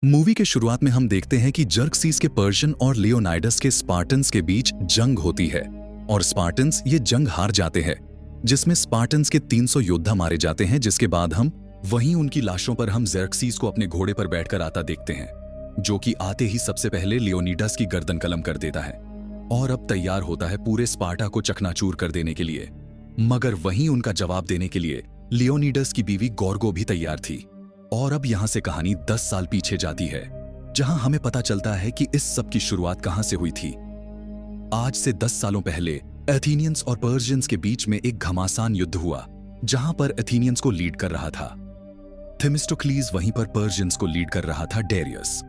Movie के शुरुआत में हम देखते हैं कि जर्कसीस के पर्शियन और लियोनाइडस के स्पार्टन्स के बीच जंग होती है और स्पार्टन्स ये जंग हार जाते हैं, जिसमें स्पार्टन्स के 300 योद्धा मारे जाते हैं। जिसके बाद हम वहीं उनकी लाशों पर हम जर्कसीस को अपने घोड़े पर बैठकर आता देखते हैं, जो कि आते ही सबसे पहले लियोनिडास की गर्दन कलम कर देता है और अब तैयार होता है पूरे स्पार्टा को चकनाचूर कर देने के लिए। मगर वहीं उनका जवाब देने के लिए लियोनिडास की बीवी गोर्गो भी तैयार थी। और अब यहां से कहानी 10 साल पीछे जाती है, जहां हमें पता चलता है कि इस सब की शुरुआत कहां से हुई थी। आज से 10 सालों पहले एथेनियंस और पर्शियंस के बीच में एक घमासान युद्ध हुआ, जहां पर एथेनियंस को लीड कर रहा था थेमिस्टोक्लीस, वहीं पर पर्शियंस को लीड कर रहा था डेरियस।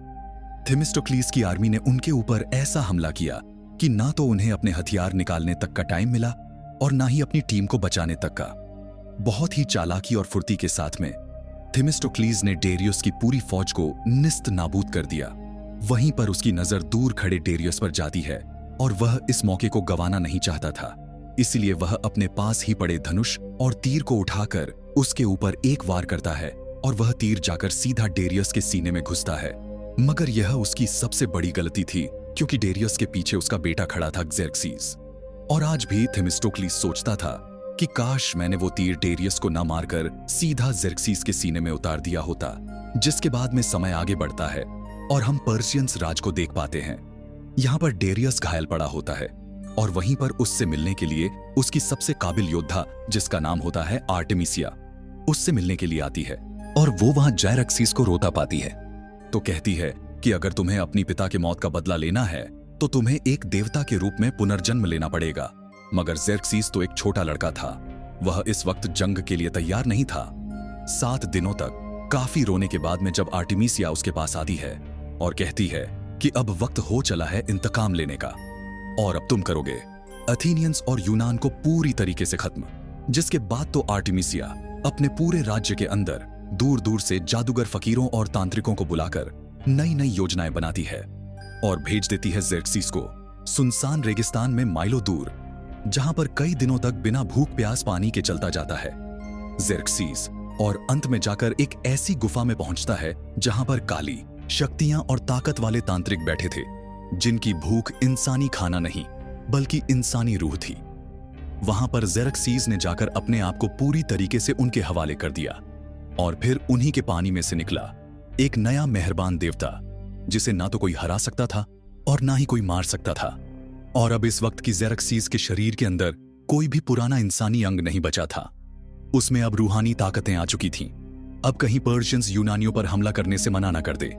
थेमिस्टोक्लीस की आर्मी ने उनके ऊपर ऐसा हमला किया कि ना तो उन्हें अपने हथियार निकालने तक का टाइम मिला और ना ही अपनी टीम को बचाने तक का। बहुत ही चालाकी और फुर्ती के साथ में थेमिस्टोक्लीस ने डेरियस की पूरी फौज को निस्त नाबूद कर दिया। वहीं पर उसकी नजर दूर खड़े डेरियस पर जाती है और वह इस मौके को गंवाना नहीं चाहता था। इसलिए वह अपने पास ही पड़े धनुष और तीर को उठाकर उसके ऊपर एक वार करता है और वह तीर जाकर सीधा डेरियस के सीने में घुसता है। मगर यह उसकी सबसे बड़ी गलती थी, क्योंकि डेरियस के पीछे उसका बेटा खड़ा था जेरक्सीस। और आज भी थेमिस्टोक्लीस सोचता था कि काश मैंने वो तीर डेरियस को न मारकर सीधा जेरक्सीस के सीने में उतार दिया होता। जिसके बाद में समय आगे बढ़ता है और हम पर्शियंस राज को देख पाते हैं। यहाँ पर डेरियस घायल पड़ा होता है और वहीं पर उससे मिलने के लिए उसकी सबसे काबिल योद्धा, जिसका नाम होता है आर्टेमिसिया, उससे मिलने के लिए आती है और वो वहां जेरक्सीस को रोता पाती है। तो कहती है कि अगर तुम्हें अपनी पिता के मौत का बदला लेना है तो तुम्हें एक देवता के रूप में पुनर्जन्म लेना पड़ेगा। मगर जेरक्सीस तो एक छोटा लड़का था, वह इस वक्त जंग के लिए तैयार नहीं था। 7 दिनों तक काफी रोने के बाद में जब आर्टेमिसिया उसके पास आती है और कहती है कि अब वक्त हो चला है इंतकाम लेने का और अब तुम करोगे एथेनियंस और यूनान को पूरी तरीके से खत्म। जिसके बाद तो आर्टेमिसिया अपने पूरे राज्य के अंदर दूर दूर से जादूगर फकीरों और तांत्रिकों को बुलाकर नई नई योजनाएं बनाती है और भेज देती है जेरक्सीस को सुनसान रेगिस्तान में माइलों दूर, जहां पर कई दिनों तक बिना भूख प्यास पानी के चलता जाता है जेरक्सीस, और अंत में जाकर एक ऐसी गुफा में पहुंचता है जहां पर काली शक्तियां और ताकत वाले तांत्रिक बैठे थे, जिनकी भूख इंसानी खाना नहीं बल्कि इंसानी रूह थी। वहां पर जेरक्सीस ने जाकर अपने आप को पूरी तरीके से उनके हवाले कर दिया और फिर उन्हीं के पानी में से निकला एक नया मेहरबान देवता, जिसे ना तो कोई हरा सकता था और ना ही कोई मार सकता था। और अब इस वक्त की जेरक्सीस के शरीर के अंदर कोई भी पुराना इंसानी अंग नहीं बचा था। उसमें अब रूहानी ताकतें आ चुकी थीं। अब कहीं पर्शियंस यूनानियों पर हमला करने से मना न कर दे।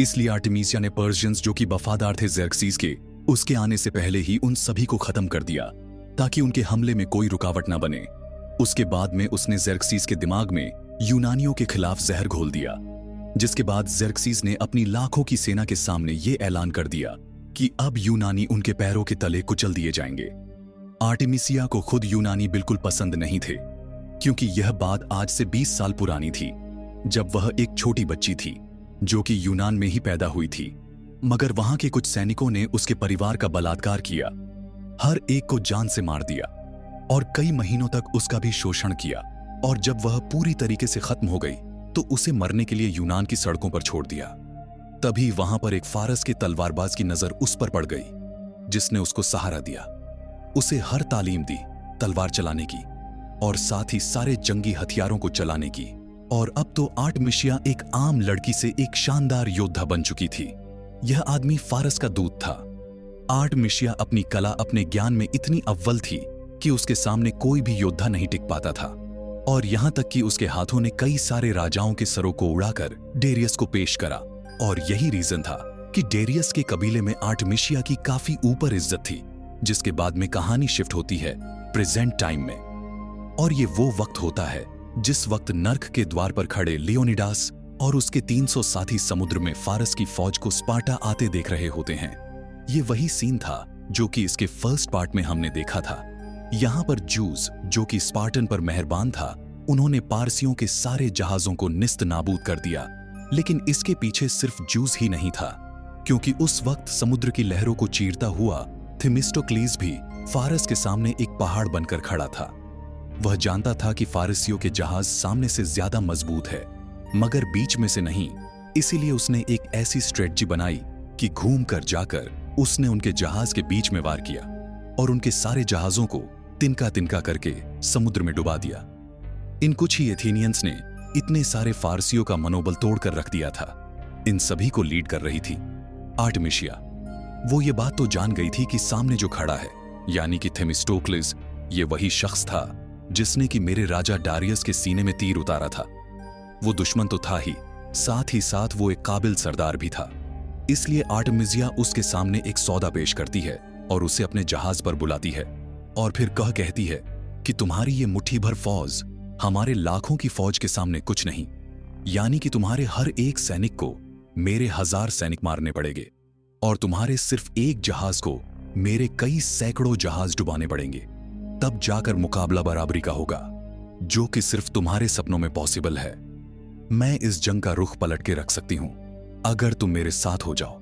इसलिए आर्टेमिसिया ने पर्शियंस, जो कि वफादार थे जेरक्सीस के, उसके आने से पहले ही उन सभी को खत्म कर दिया ताकि उनके हमले में कोई रुकावट न बने। उसके बाद में उसने जेरक्सीस के दिमाग में यूनानियों के खिलाफ जहर घोल दिया। जिसके बाद जेरक्सीस ने अपनी लाखों की सेना के सामने ये ऐलान कर दिया कि अब यूनानी उनके पैरों के तले कुचल दिए जाएंगे। आर्टेमिसिया को खुद यूनानी बिल्कुल पसंद नहीं थे, क्योंकि यह बात आज से 20 साल पुरानी थी, जब वह एक छोटी बच्ची थी जो कि यूनान में ही पैदा हुई थी। मगर वहां के कुछ सैनिकों ने उसके परिवार का बलात्कार किया, हर एक को जान से मार दिया और कई महीनों तक उसका भी शोषण किया। और जब वह पूरी तरीके से खत्म हो गई तो उसे मरने के लिए यूनान की सड़कों पर छोड़ दिया। तभी वहां पर एक फारस के तलवारबाज की नजर उस पर पड़ गई, जिसने उसको सहारा दिया, उसे हर तालीम दी तलवार चलाने की और साथ ही सारे जंगी हथियारों को चलाने की। और अब तो आर्टेमिसिया एक आम लड़की से एक शानदार योद्धा बन चुकी थी। यह आदमी फारस का दूत था। आर्टेमिसिया अपनी कला, अपने ज्ञान में इतनी अव्वल थी कि उसके सामने कोई भी योद्धा नहीं टिक पाता था। और यहां तक कि उसके हाथों ने कई सारे राजाओं के सरों को उड़ाकर डेरियस को पेश करा। और यही रीजन था कि डेरियस के कबीले में आर्टेमिसिया की काफी ऊपर इज्जत थी। जिसके बाद में कहानी शिफ्ट होती है प्रेजेंट टाइम में, और ये वो वक्त होता है जिस वक्त नर्क के द्वार पर खड़े लियोनिडास और उसके 300 साथी समुद्र में फारस की फौज को स्पार्टा आते देख रहे होते हैं। ये वही सीन था जो कि इसके फर्स्ट पार्ट में हमने देखा था। यहाँ पर जूस, जो कि स्पार्टन पर मेहरबान था, उन्होंने पारसियों के सारे जहाजों को निस्त नाबूद कर दिया। लेकिन इसके पीछे सिर्फ जूस ही नहीं था, क्योंकि उस वक्त समुद्र की लहरों को चीरता हुआ थेमिस्टोक्लीस भी फारस के सामने एक पहाड़ बनकर खड़ा था। वह जानता था कि फारसियों के जहाज सामने से ज्यादा मजबूत है, मगर बीच में से नहीं, इसीलिए उसने एक ऐसी स्ट्रेटजी बनाई कि घूम कर जाकर उसने उनके जहाज के बीच में वार किया और उनके सारे जहाजों को तिनका तिनका करके समुद्र में डुबा दिया। इन कुछ ही एथेनियंस ने इतने सारे फारसियों का मनोबल तोड़कर रख दिया था। इन सभी को लीड कर रही थी आर्टेमिशिया। वो ये बात तो जान गई थी कि सामने जो खड़ा है यानी कि थेमिस्टोक्लिस, ये वही शख्स था जिसने कि मेरे राजा डारियस के सीने में तीर उतारा था। वो दुश्मन तो था ही साथ वो एक काबिल सरदार भी था। इसलिए आर्टेमिसिया उसके सामने एक सौदा पेश करती है और उसे अपने जहाज पर बुलाती है और फिर कहती है कि तुम्हारी ये मुट्ठी भर फौज हमारे लाखों की फौज के सामने कुछ नहीं, यानी कि तुम्हारे हर एक सैनिक को मेरे 1000 सैनिक मारने पड़ेंगे और तुम्हारे सिर्फ एक जहाज को मेरे कई सैकड़ों जहाज डुबाने पड़ेंगे, तब जाकर मुकाबला बराबरी का होगा, जो कि सिर्फ तुम्हारे सपनों में पॉसिबल है। मैं इस जंग का रुख पलट के रख सकती हूं अगर तुम मेरे साथ हो जाओ।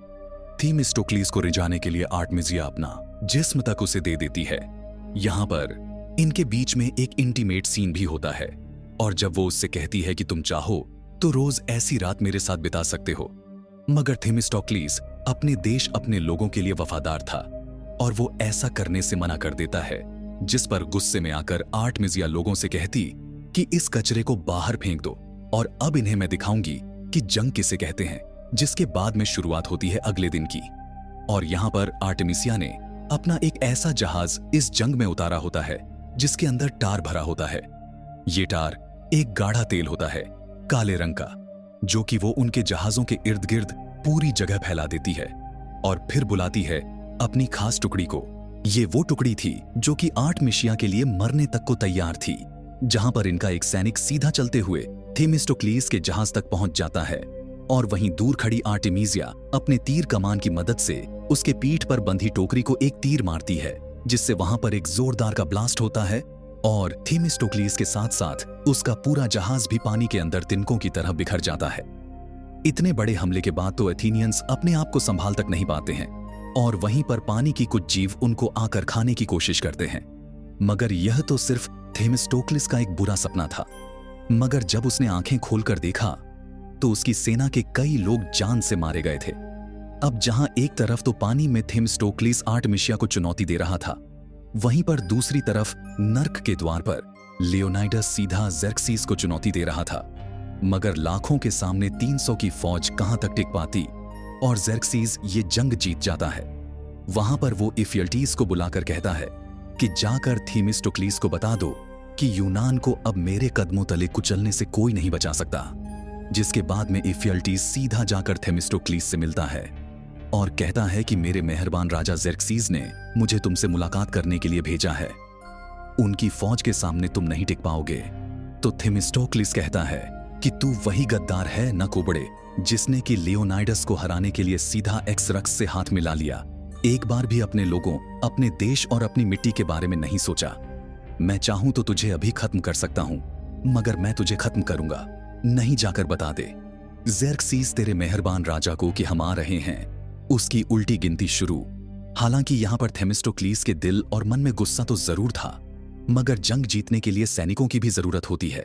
थेमिस्टोक्लिस को रिझाने के लिए आर्टेमिसिया अपना जिस्म तक उसे दे देती है। यहां पर इनके बीच में एक इंटीमेट सीन भी होता है और जब वो उससे कहती है कि तुम चाहो तो रोज ऐसी रात मेरे साथ बिता सकते हो, मगर थेमिस्टोक्लिस अपने देश अपने लोगों के लिए वफादार था और वो ऐसा करने से मना कर देता है, जिस पर गुस्से में आकर आर्टेमिसिया लोगों से कहती कि इस कचरे को बाहर फेंक दो और अब इन्हें मैं दिखाऊंगी कि जंग किसे कहते हैं, जिसके बाद में शुरुआत होती है अगले दिन की। और यहां पर आर्टेमिसिया ने अपना एक ऐसा जहाज इस जंग में उतारा होता है जिसके अंदर टार भरा होता है। ये टार एक गाढ़ा तेल होता है काले रंग का, जो कि वो उनके जहाजों के इर्द गिर्द पूरी जगह फैला देती है और फिर बुलाती है अपनी खास टुकड़ी को। ये वो टुकड़ी थी जो कि आर्टेमिसिया के लिए मरने तक को तैयार थी। जहां पर इनका एक सैनिक सीधा चलते हुए थेमिस्टोक्लिस के जहाज तक पहुंच जाता है और वहीं दूर खड़ी आर्टेमिसिया अपने तीर कमान की मदद से उसके पीठ पर बंधी टोकरी को एक तीर मारती है, जिससे वहां पर एक जोरदार का ब्लास्ट होता है और थेमिस्टोक्लिस के साथ साथ उसका पूरा जहाज भी पानी के अंदर तिनकों की तरह बिखर जाता है। इतने बड़े हमले के बाद तो एथेनियंस अपने आप को संभाल तक नहीं पाते हैं और वहीं पर पानी की कुछ जीव उनको आकर खाने की कोशिश करते हैं, मगर यह तो सिर्फ थेमिस्टोक्लिस का एक बुरा सपना था। मगर जब उसने आंखें खोलकर देखा तो उसकी सेना के कई लोग जान से मारे गए थे। अब जहां एक तरफ तो पानी में थेमिस्टोक्लिस आर्टेमिसिया को चुनौती दे रहा था, वहीं पर दूसरी तरफ नर्क के द्वार पर लियोनाइडस सीधा ज़ेर्क्सिस को चुनौती दे रहा था। मगर लाखों के सामने 300 की फौज कहां तक टिक पाती और ज़ेर्क्सिस ये जंग जीत जाता है। वहां पर वो इफियल्टीस को बुलाकर कहता है कि जाकर थेमिस्टोक्लिस को बता दो कि यूनान को अब मेरे कदमों तले कुचलने से कोई नहीं बचा सकता। जिसके बाद में इफियल्टीस सीधा जाकर थेमिस्टोक्लिस से मिलता है और कहता है कि मेरे मेहरबान राजा ज़ेर्क्सिस ने मुझे तुमसे मुलाकात करने के लिए भेजा है। उनकी फौज के सामने तुम नहीं टिक पाओगे। तो थेमिस्टोक्लिस कहता है कि तू वही गद्दार है न कोबड़े, जिसने कि लियोनाइडस को हराने के लिए सीधा एक्सरक्स से हाथ मिला लिया। एक बार भी अपने लोगों, अपने देश और अपनी मिट्टी के बारे में नहीं सोचा। मैं चाहूं तो तुझे अभी खत्म कर सकता हूं, मगर मैं तुझे खत्म करूंगा, नहीं जाकर बता दे ज़ेर्क्सिस तेरे मेहरबान राजा को कि हम आ रहे हैं। उसकी उल्टी गिनती शुरू। हालांकि यहां पर थेमिस्टोक्लिस के दिल और मन में गुस्सा तो जरूर था, मगर जंग जीतने के लिए सैनिकों की भी जरूरत होती है।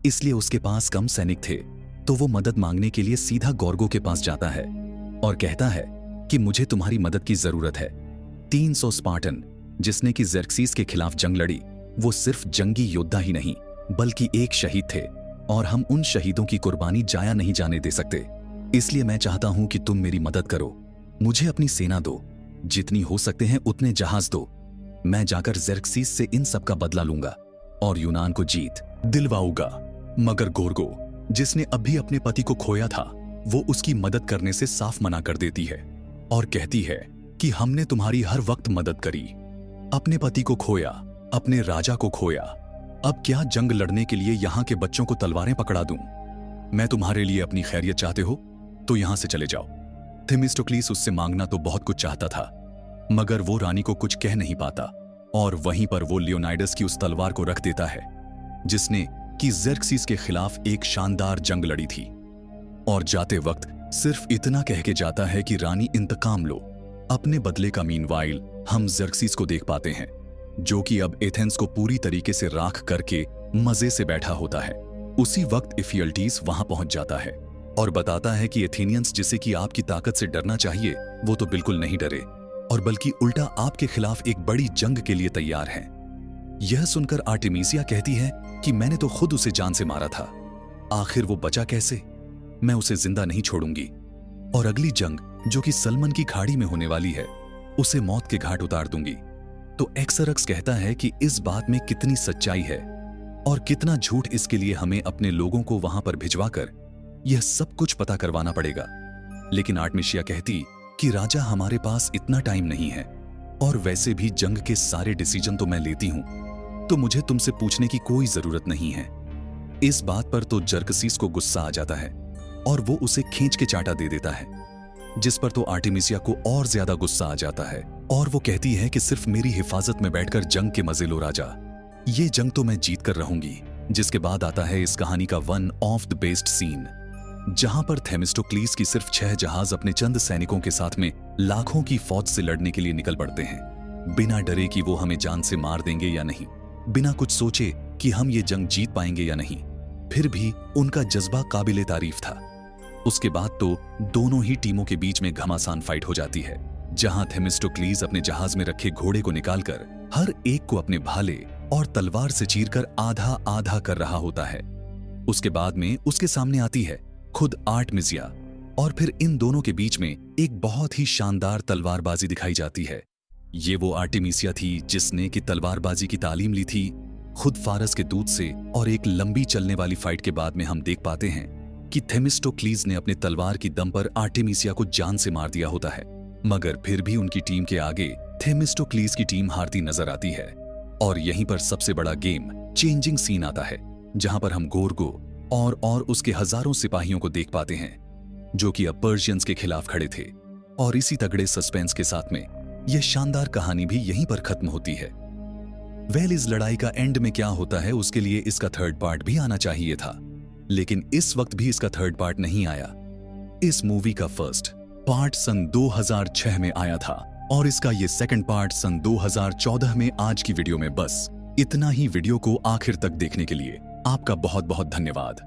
इसलिए उसके पास कम सैनिक थे, तो वो मदद मांगने के लिए सीधा गोर्गो के पास जाता है और कहता है कि मुझे तुम्हारी मदद की जरूरत है। 300 स्पार्टन जिसने कि ज़ेर्क्सिस के खिलाफ जंग लड़ी, वो सिर्फ जंगी योद्धा ही नहीं बल्कि एक शहीद थे और हम उन शहीदों की कुर्बानी जाया नहीं जाने दे सकते। इसलिए मैं चाहता हूं कि तुम मेरी मदद करो, मुझे अपनी सेना दो, जितनी हो सकते हैं उतने जहाज दो। मैं जाकर ज़ेर्क्सिस से इन सब का बदला लूंगा और यूनान को जीत दिलवाऊंगा। मगर गोर्गो, जिसने अभी अपने पति को खोया था, वो उसकी मदद करने से साफ मना कर देती है और कहती है कि हमने तुम्हारी हर वक्त मदद करी, अपने पति को खोया, अपने राजा को खोया, अब क्या जंग लड़ने के लिए यहां के बच्चों को तलवारें पकड़ा दूं? मैं तुम्हारे लिए अपनी खैरियत चाहते हो तो यहां से चले जाओ। थेमिस्टोक्लिस उससे मांगना तो बहुत कुछ चाहता था, मगर वो रानी को कुछ कह नहीं पाता और वहीं पर वो लियोनाइडस की उस तलवार को रख देता है जिसने कि ज़ेर्क्सिस के खिलाफ एक शानदार जंग लड़ी थी। और जाते वक्त सिर्फ इतना कह के जाता है कि रानी इंतकाम लो, अपने बदले का। मीनवाइल हम ज़ेर्क्सिस को देख पाते हैं जो कि अब एथेंस को पूरी तरीके से राख करके मजे से बैठा होता है। उसी वक्त इफियल्टीस वहां पहुंच जाता है और बताता है कि एथेनियंस जिसे कि आपकी ताकत से डरना चाहिए वो तो बिल्कुल नहीं डरे और बल्कि उल्टा आपके खिलाफ एक बड़ी जंग के लिए तैयार हैं। यह सुनकर आर्टेमिसिया कहती है कि मैंने तो खुद उसे जान से मारा था, आखिर वो बचा कैसे? मैं उसे जिंदा नहीं छोड़ूंगी और अगली जंग जो कि सलमन की खाड़ी में होने वाली है उसे मौत के घाट उतार दूंगी। तो एक्सरक्स कहता है कि इस बात में कितनी सच्चाई है और कितना झूठ, इसके लिए हमें अपने लोगों को वहां पर भिजवाकर यह सब कुछ पता करवाना पड़ेगा। लेकिन आर्टेमिसिया कहती कि राजा हमारे पास इतना टाइम नहीं है और वैसे भी जंग के सारे डिसीजन तो मैं लेती हूं, तो मुझे तुमसे पूछने की कोई जरूरत नहीं है। इस बात पर तो जर्कसीस को गुस्सा आ जाता है और वो उसे खींच के चांटा दे देता है, जिस पर तो आर्टेमिसिया को और ज्यादा गुस्सा आ जाता है और वो कहती है कि सिर्फ मेरी हिफाजत में बैठकर जंग के मजे लो राजा, ये जंग तो मैं जीत कर रहूंगी। जिसके बाद आता है इस कहानी का one of the best scene, जहां पर थेमिस्टोक्लीस की सिर्फ 6 जहाज अपने चंद सैनिकों के साथ में लाखों की फौज से लड़ने के लिए निकल पड़ते हैं, बिना डरे कि वो हमें जान से मार देंगे या नहीं, बिना कुछ सोचे कि हम ये जंग जीत पाएंगे या नहीं। फिर भी उनका जज्बा काबिले तारीफ था। उसके बाद तो दोनों ही टीमों के बीच में घमासान फाइट हो जाती है, जहां थेमिस्टोक्लीस अपने जहाज में रखे घोड़े को निकालकर हर एक को अपने भाले और तलवार से चीरकर आधा आधा कर रहा होता है। उसके बाद में उसके सामने आती है खुद आर्टेमिसिया और फिर इन दोनों के बीच में एक बहुत ही शानदार तलवारबाजी दिखाई जाती है। ये वो आर्टेमिसिया थी जिसने की तलवारबाजी की तालीम ली थी खुद फारस के दूत से, और एक लंबी चलने वाली फाइट के बाद में हम देख पाते हैं कि थेमिस्टोक्लीस ने अपने तलवार की दम पर आर्टेमिसिया को जान से मार दिया होता है, मगर फिर भी उनकी टीम के आगे थेमिस्टोक्लीस की टीम हारती नजर आती है। और यहीं पर सबसे बड़ा गेम चेंजिंग सीन आता है, जहां पर हम गोरगो और उसके हजारों सिपाहियों को देख पाते हैं जो कि अब पर्शियंस के खिलाफ खड़े थे। और इसी तगड़े सस्पेंस के साथ में यह शानदार कहानी भी यहीं पर खत्म होती है। इस लड़ाई का एंड में क्या होता है उसके लिए इसका थर्ड पार्ट भी आना चाहिए था, लेकिन इस वक्त भी इसका थर्ड पार्ट नहीं आया। इस मूवी का फर्स्ट पार्ट सन 2006 में आया था और इसका ये सेकंड पार्ट सन 2014 में। आज की वीडियो में बस इतना ही। वीडियो को आखिर तक देखने के लिए आपका बहुत बहुत धन्यवाद।